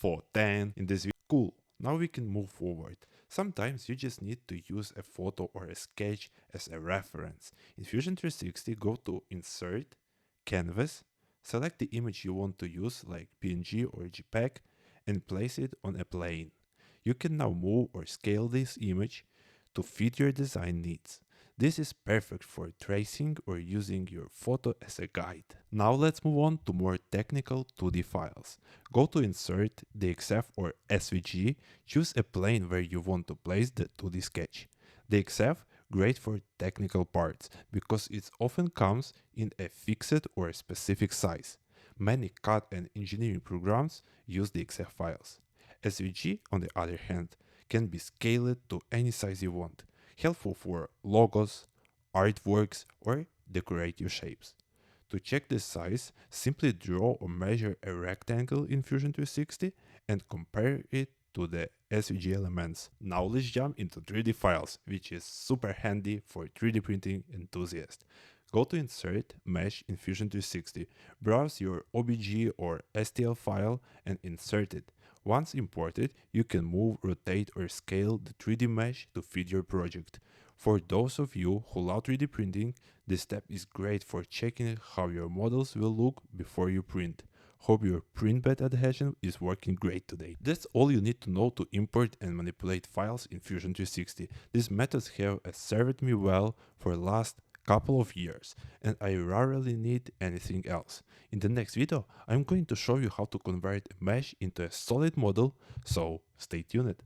for 10 in this video. Cool, now we can move forward. Sometimes you just need to use a photo or a sketch as a reference. In Fusion 360, go to Insert, Canvas, select the image you want to use like PNG or JPEG and place it on a plane. You can now move or scale this image to fit your design needs. This is perfect for tracing or using your photo as a guide. Now let's move on to more technical 2D files. Go to Insert, DXF or SVG, choose a plane where you want to place the 2D sketch. DXF, great for technical parts because it often comes in a fixed or a specific size. Many CAD and engineering programs use DXF files. SVG, on the other hand, can be scaled to any size you want, helpful for logos, artworks, or decorative shapes. To check this size, simply draw or measure a rectangle in Fusion 360 and compare it to the SVG elements. Now let's jump into 3D files, which is super handy for 3D printing enthusiasts. Go to Insert, Mesh in Fusion 360, browse your OBJ or STL file and insert it. Once imported, you can move, rotate or scale the 3D mesh to fit your project. For those of you who love 3D printing, this step is great for checking how your models will look before you print. Hope your print bed adhesion is working great today. That's all you need to know to import and manipulate files in Fusion 360. These methods have served me well for the last couple of years, and I rarely need anything else. In the next video, I'm going to show you how to convert a mesh into a solid model, so stay tuned.